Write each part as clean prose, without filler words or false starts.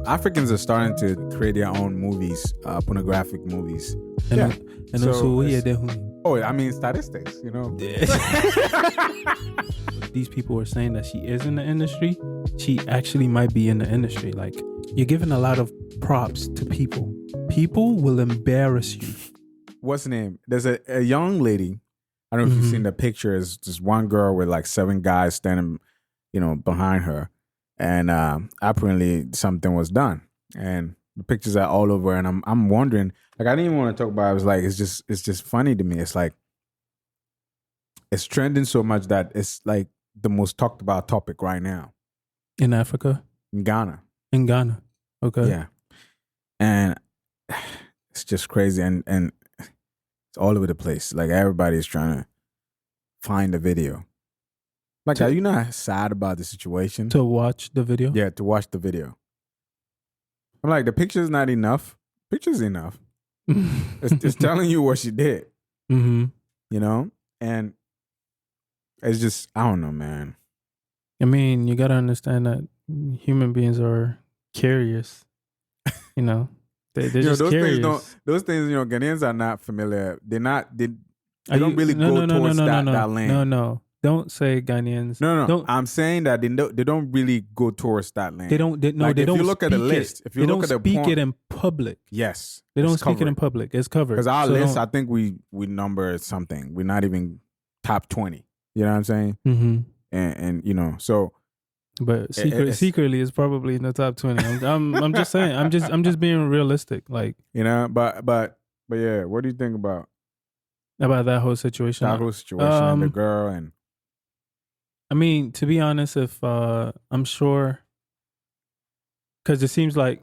Africans are starting to create their own movies, pornographic movies. And So also, it's- Oh, I mean statistics, you know. these people are saying that she is in the industry. She actually might be in the industry. Like, you're giving a lot of props to people. People will embarrass you. What's the name? There's a young lady. I don't know if you've seen the picture. It's just one girl with like 7 guys standing, behind her, and apparently something was done, and the pictures are all over. And I'm wondering, like, I didn't even want to talk about it. I was like, it's just funny to me. It's like it's trending so much that it's like the most talked about topic right now In Africa? in Ghana. In Ghana. Okay. Yeah, and it's just crazy, and it's all over the place. Like everybody's trying to find the video. Like, are you not sad about the situation? To watch the video? Yeah, to watch the video. I'm like, the picture's not enough. Picture's enough. It's telling you what she did. Mm-hmm. And it's just, I don't know, man. I mean, you gotta understand that human beings are curious. They're just those curious. those things, Ghanaians are not familiar. They don't really go towards that lane. No. Don't say Ghanaians. No. I'm saying that they don't really go towards that lane. They don't. If you look at the list, if you look at the speak it in public. Yes, they don't speak it in public. It's covered. Because our list, I think we number something. We're not even top 20. You know what I'm saying? Mm-hmm. And so. But secretly, it's probably in the top 20. I'm just saying. I'm just being realistic. Like, but yeah. What do you think about that whole situation? That whole situation and the girl and. I mean, to be honest, if I'm sure, because it seemed like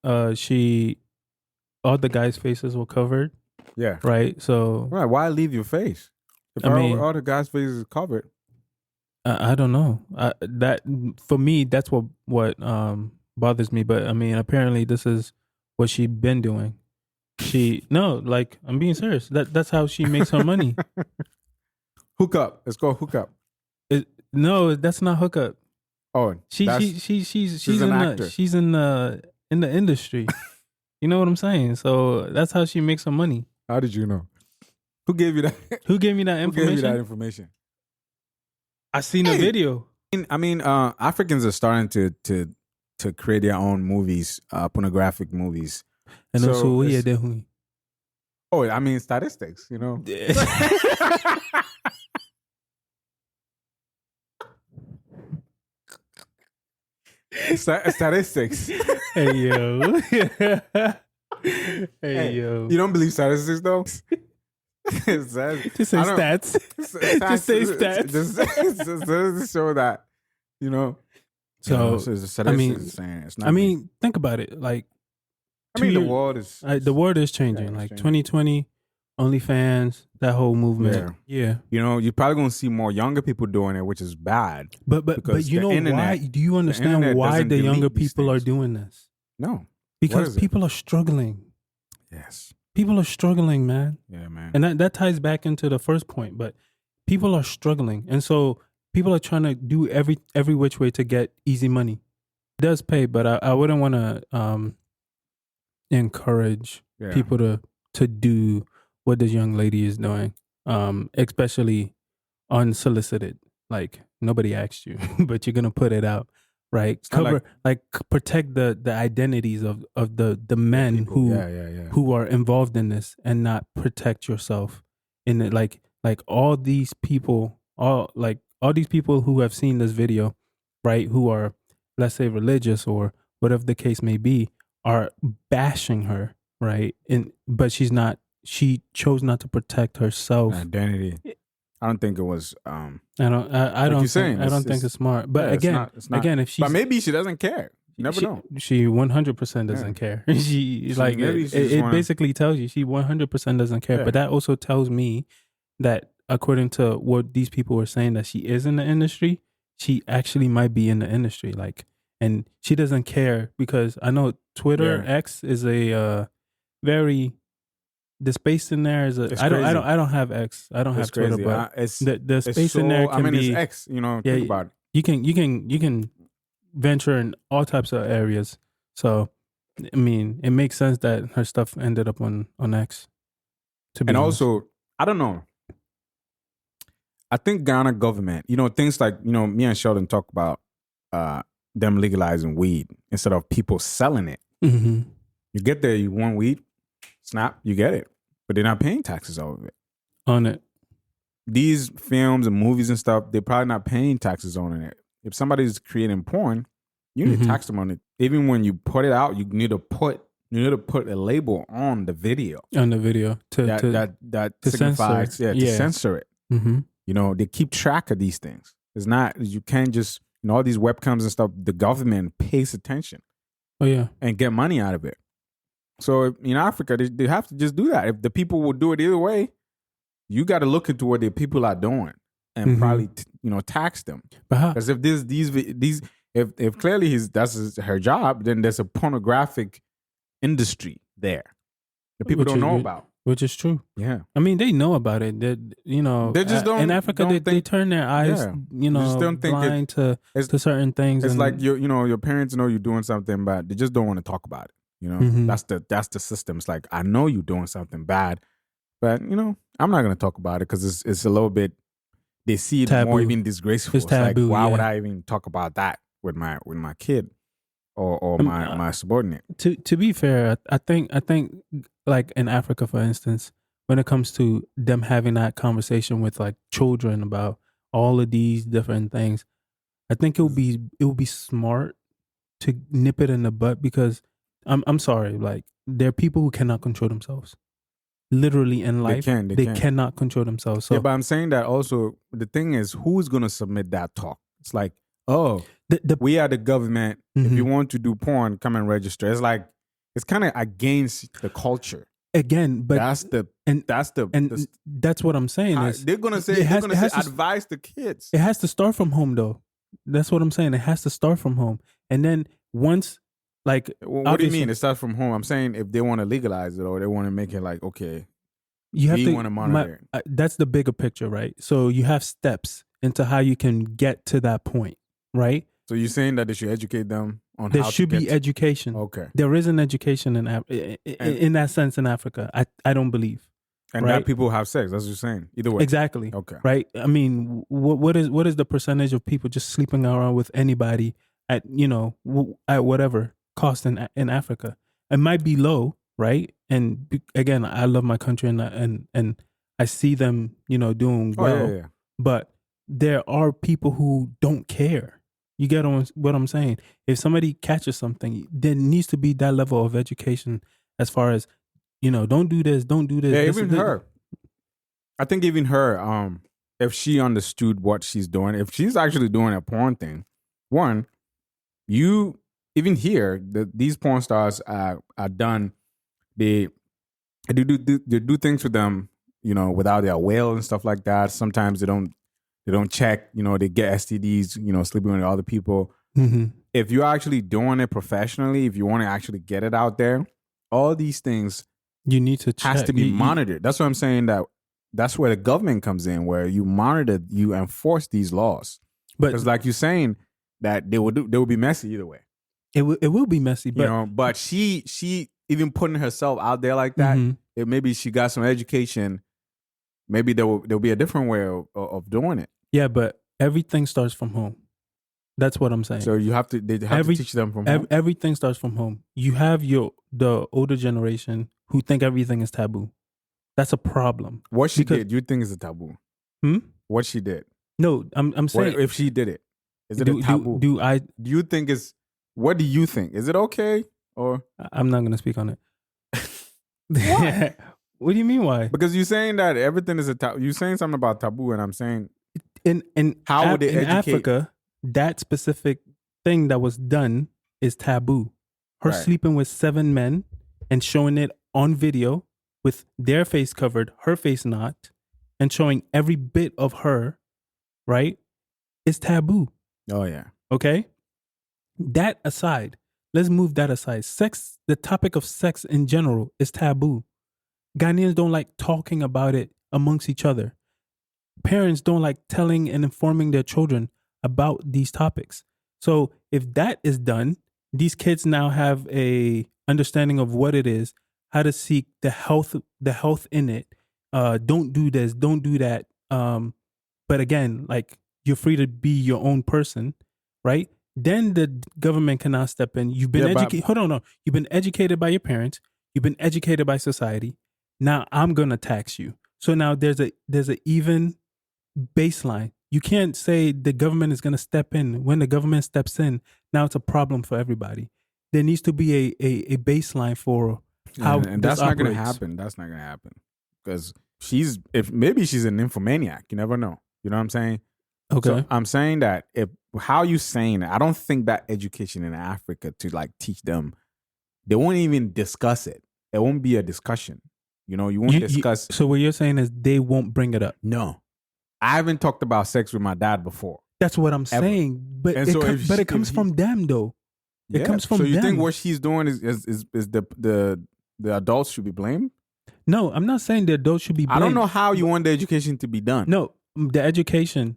all the guys' faces were covered. Yeah. Right. So. Right. Why leave your face? If all the guys' faces is covered. I don't know. That for me, that's what bothers me. But I mean, apparently, this is what she's been doing. I'm being serious. That's how she makes her money. Hook up. Let's go hook up. No, that's not hookup. Oh, she's an actor. She's in the industry. You know what I'm saying? So that's how she makes her money. How did you know? Who gave you that? Who gave me that information? Who gave you that information? I seen a video. I mean, Africans are starting to create their own movies, pornographic movies. And also, oh, I mean, statistics. Statistics. Hey yo. Hey yo. You don't believe statistics though? Just say stats. Just say stats. Just to show that, So think about it. Like, the world is changing. Yeah, like changing. 2020, OnlyFans, that whole movement. Yeah. You're probably gonna see more younger people doing it, which is bad. But you know why? Do you understand why the younger people are doing this? No. Because people are struggling. Yes. People are struggling, man. Yeah, man. And that ties back into the first point. But people are struggling, and so people are trying to do every which way to get easy money. It does pay, but I wouldn't want to encourage people to do what this young lady is doing, especially unsolicited. Like, nobody asked you, but you're gonna put it out, right? Protect the identities of the men who are involved in this, and not protect yourself in it. Like all these people, all these people who have seen this video, right? Who are, let's say, religious or whatever the case may be, are bashing her, right? But she's not. She chose not to protect herself. Identity. I don't think it was. I don't think it's smart. But again, if she, but maybe she doesn't care. You never know. She 100% doesn't care. It basically tells you she 100% doesn't care. Yeah. But that also tells me that according to what these people were saying, that she is in the industry, she actually might be in the industry. And she doesn't care, because I know Twitter X is a very. The space in there is I don't have X. I don't have Twitter, but the space in there can be it's X. Think about it. You can venture in all types of areas. So, I mean, it makes sense that her stuff ended up on X. To be And honest. also, I don't know. I think Ghana government, things like, me and Sheldon talk about them legalizing weed instead of people selling it. Mm-hmm. You get there, you want weed, snap, you get it. But they're not paying taxes over it. On it. These films and movies and stuff, they're probably not paying taxes on it. If somebody's creating porn, you need to tax them on it. Even when you put it out, you need to put a label on the video. On the video that signifies censor. to censor it. Mm-hmm. They keep track of these things. It's not, you can't just, all these webcams and stuff, the government pays attention. Oh yeah. And get money out of it. So in Africa, they have to just do that. If the people will do it either way, you got to look into what the people are doing and probably tax them. Because if if clearly that's her job, then there's a pornographic industry there that people don't know about. Which is true. Yeah. I mean, they know about it. They just don't. In Africa, they turn their eyes, blind to certain things. It's like your parents know you're doing something bad. They just don't want to talk about it. That's the system. It's like, I know you're doing something bad, but I'm not going to talk about it because it's a little bit. They see it taboo. More even disgraceful. It's taboo. Like, why would I even talk about that with my kid or my subordinate? To be fair, I think like in Africa, for instance, when it comes to them having that conversation with like children about all of these different things, I think it would be smart to nip it in the butt because I'm sorry, like there are people who cannot control themselves. Literally in life, they cannot control themselves. So, yeah, but I'm saying that also the thing is, who's going to submit that talk? It's like, we are the government. If you want to do porn, come and register. It's like, it's kind of against the culture. Again, but that's what I'm saying is they're gonna say advise the kids. It has to start from home, though. That's what I'm saying. It has to start from home, and then once, like, what do you mean? It starts from home. I'm saying if they want to legalize it or they want to make it like, okay, you have want to monitor it. That's the bigger picture, right? So you have steps into how you can get to that point, right? So you're saying that they should educate them on there how should to be education. Okay. There is an education in that sense in Africa. I don't believe. And right? that people have sex. That's what you're saying. Either way. Exactly. Okay. Right? I mean, what is the percentage of people just sleeping around with anybody at whatever cost in Africa? It might be low, right? And again, I love my country and I see them, doing well. Yeah. But there are people who don't care. You get what I'm saying? If somebody catches something, there needs to be that level of education as far as, don't do this, don't do this. Yeah, even her. I think even her, if she understood what she's doing, if she's actually doing a porn thing, one, even here, these porn stars are done, they do things with them, without their will and stuff like that. Sometimes they don't check, they get STDs, sleeping with other people. Mm-hmm. If you're actually doing it professionally, if you want to actually get it out there, all these things you need to check. Has to be monitored. That's what I'm saying, that's where the government comes in, where you monitor, you enforce these laws. Because like you're saying, that they will be messy either way. It will be messy, but but she even putting herself out there like that, maybe she got some education. Maybe there'll be a different way of doing it. Yeah, but everything starts from home. That's what I'm saying. So they have to teach them from home. Everything starts from home. You have the older generation who think everything is taboo. That's a problem. What she did, you think is a taboo? What she did? No, I'm saying if she did it, is it a taboo? Do you think it's? What do you think? Is it okay or? I'm not going to speak on it. What? What do you mean? Why? Because you're saying that everything is a taboo. You're saying something about taboo, and I'm saying how would they educate? Africa, that specific thing that was done is taboo. Her sleeping with 7 men and showing it on video with their face covered, her face not, and showing every bit of her, right? Is taboo. Oh yeah. Okay. That aside, let's move that aside. Sex, the topic of sex in general, is taboo. Ghanaians don't like talking about it amongst each other. Parents don't like telling and informing their children about these topics. So if that is done, these kids now have a understanding of what it is, how to seek the health in it. Don't do this, don't do that. But again, like, you're free to be your own person, right? Then the government cannot step in. You've been educated. Hold on, no. You've been educated by your parents. You've been educated by society. Now I'm gonna tax you. So now there's a even baseline. You can't say the government is gonna step in. When the government steps in, now it's a problem for everybody. There needs to be a baseline for how and that's not gonna happen. That's not gonna happen because maybe she's an infomaniac. You never know. You know what I'm saying? Okay. So I'm saying that how you saying it, I don't think that education in Africa to like teach them, they won't even discuss it. It won't be a discussion. You know, you won't discuss. So what you're saying is they won't bring it up. No, I haven't talked about sex with my dad before. That's what I'm saying. But it comes from them though. It comes from them. So you think what she's doing is the adults should be blamed? No, I'm not saying the adults should be blamed. I don't know how you want the education to be done. No, the education.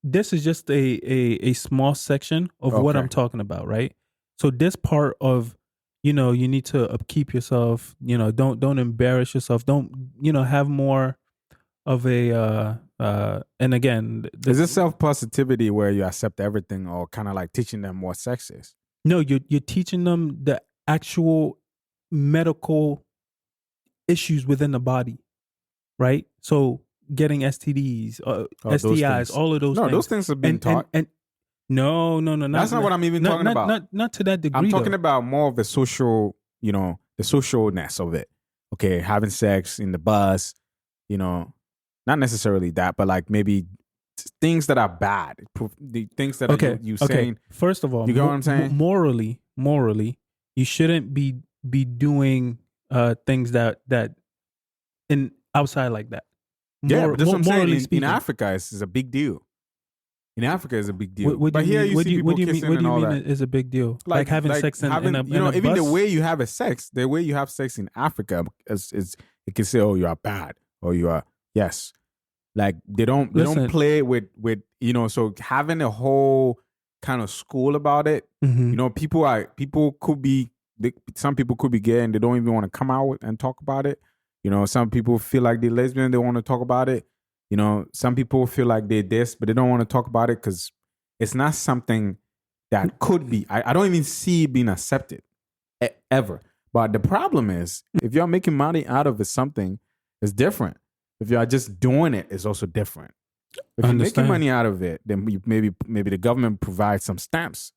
This is just a small section of what I'm talking about, right? So this part of, you need to upkeep yourself, don't embarrass yourself. Don't, have more of a, and again. Is this self-positivity where you accept everything or kind of like teaching them what sex is? No, you're teaching them the actual medical issues within the body, right? So getting STDs, STIs, all of those things. No, those things have been taught. And no. That's not what I'm even talking about. Not to that degree. I'm talking about more of the social, the socialness of it. Okay, having sex in the bus, not necessarily that, but like maybe things that are bad. The things that are you saying. First of all, you get what I'm saying? Morally, you shouldn't be doing things that in outside like that. But that's what I'm saying. In Africa, it's a big deal. In Africa, it's a big deal. What do you mean is a big deal? Like having sex in a even bus? the way you have the way you have sex in Africa is it can say, oh, you are bad, or you are yes. Like they don't play with so having a whole kind of school about it. Mm-hmm. Some people could be gay and they don't even want to come out and talk about it. Some people feel like they're lesbian, they want to talk about it. Some people feel like they're this, but they don't want to talk about it because it's not something that could be. I don't even see it being accepted ever. But the problem is, if you're making money out of it, something is different. If you're just doing it, it's also different. If you're making money out of it, then maybe the government provides some stamps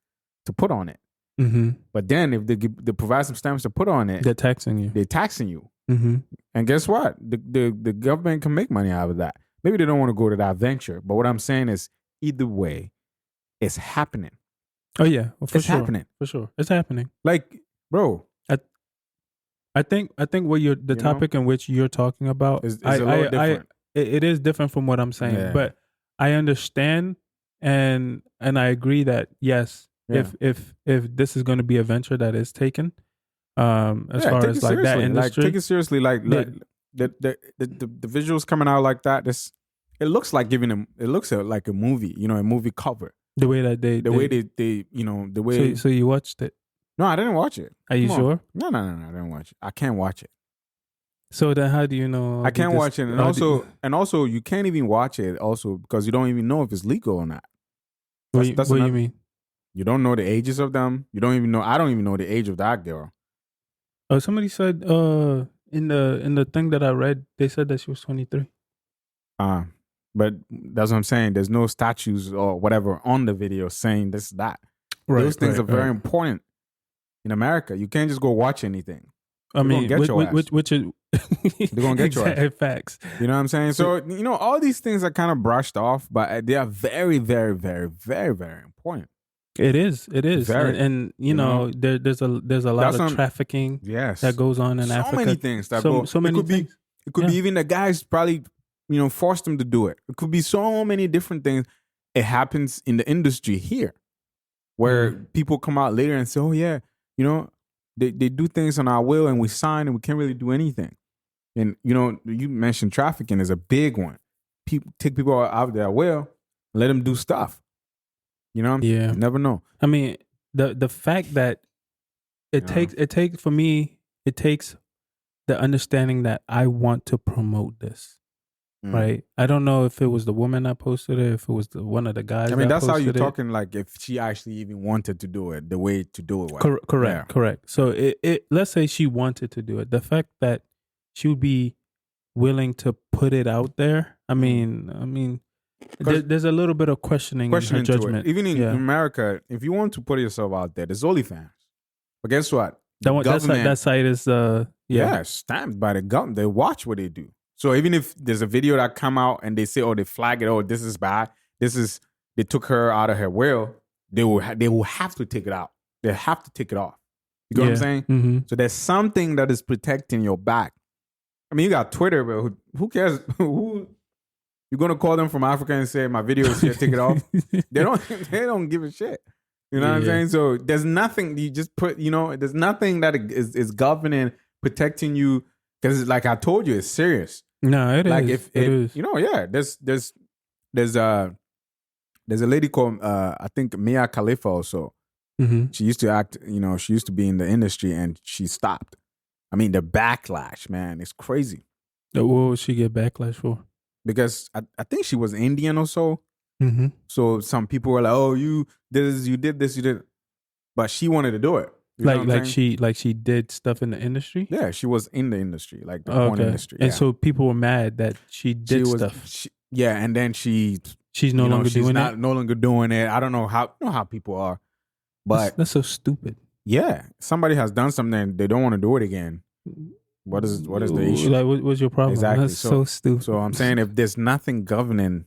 to put on it. Mm-hmm. But then if they provide some stamps to put on it, they're taxing you. Mm-hmm. And guess what? The government can make money out of that. Maybe they don't want to go to that venture. But what I'm saying is, either way, it's happening. Oh yeah, it's happening. For sure, it's happening. Like, bro, I think what the topic in which you're talking about is a little different. It is different from what I'm saying, but I understand and I agree that yes, if this is going to be a venture that is taken, as far as like that industry, take it seriously. Like the visuals coming out like that. It looks like it looks like a movie. A movie cover. The way that they the way. So you watched it? No, I didn't watch it. Are you sure? No, I didn't watch it. I can't watch it. So then, how do you know? I can't watch it, and also, you can't even watch it. Also, because you don't even know if it's legal or not. What do you mean? You don't know the ages of them. You don't even know. I don't even know the age of that girl. Oh, somebody said in the thing that I read, they said that she was 23. But that's what I'm saying. There's no statues or whatever on the video saying this, that. Right, those things are very important in America. You can't just go watch anything. I mean, which is they're gonna get your ass. Facts. You know what I'm saying? So all these things are kind of brushed off, but they are very, very, very, very, very important. It is, very, and there's a lot of trafficking. Yes. That goes on in Africa. So many things that go. So many things. It could be even the guys probably forced them to do it. It could be so many different things. It happens in the industry here, where people come out later and say, "Oh yeah, they do things on our will and we sign and we can't really do anything." And you mentioned trafficking is a big one. People take people out of their will, let them do stuff. You Yeah. never know. I mean, the fact that it takes for me, it takes the understanding that I want to promote this. Right. I don't know if it was the woman that posted it, if it was one of the guys. I mean, that's how you're it. talking. Like, if she actually even wanted to do it, the way to do it. Correct. So it let's say she wanted to do it. The fact that she would be willing to put it out there. I mean, there's a little bit of questioning her judgment. Even in America, if you want to put yourself out there, there's OnlyFans. But guess what? That site is stamped by the government. They watch what they do. So even if there's a video that come out and they say, oh, they flag it, oh, this is bad, they took her out of her will, they will have to take it out. They have to take it off. You know what I'm saying? Mm-hmm. So there's something that is protecting your back. I mean, you got Twitter, but who cares? Who you're gonna call them from Africa and say my video is here, take it off? They don't give a shit. You know what I'm saying? So there's nothing you just put. There's nothing that is governing, protecting you, because like I told you, it's serious. No, it like is. If it is. There's a lady called I think Mia Khalifa also. Mm-hmm. She used to act. She used to be in the industry and she stopped. I mean, the backlash, man, it's crazy. What would she get backlash for? Because I think she was Indian or so. Mm-hmm. So some people were like, "Oh, you did this, you did," but she wanted to do it. She did stuff in the industry. Yeah, she was in the industry, like the porn industry. And so people were mad that she did stuff. And then she's no longer doing it. No longer doing it. I don't know how people are, but that's so stupid. Yeah, somebody has done something, they don't want to do it again. What is the issue? Like, what's your problem? Exactly. That's so stupid. So I'm saying, if there's nothing governing,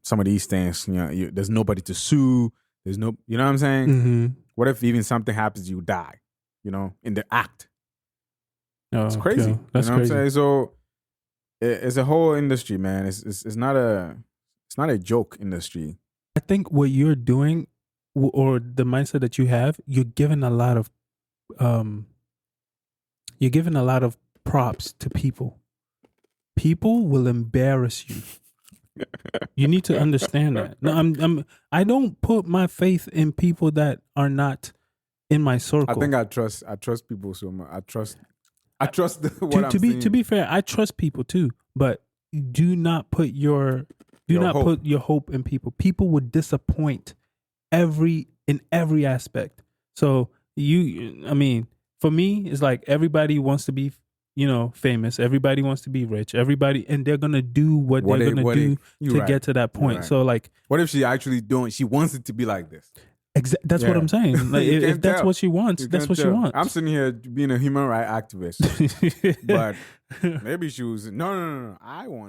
some of these things, there's nobody to sue. There's no, you know what I'm saying? Mm-hmm. What if even something happens, you die? In the act. Oh, it's crazy. Okay. That's you know crazy. What I'm saying? So it's a whole industry, man. It's not a joke industry. I think what you're doing, or the mindset that you have, you're giving a lot of props to people. People will embarrass you. You need to understand that. No, I don't put my faith in people that are not in my circle. I think I trust people so much. I trust what I'm seeing. To be fair, I trust people too, but do not put your hope in people. People would disappoint in every aspect. So for me, it's like everybody wants to be, famous. Everybody wants to be rich. And they're gonna do what they're gonna do to get to that point. Right. So like, what if she actually she wants it to be like this? That's what I'm saying. Like, if that's what she wants, that's what she wants. I'm sitting here being a human rights activist, but maybe she was no. I want it.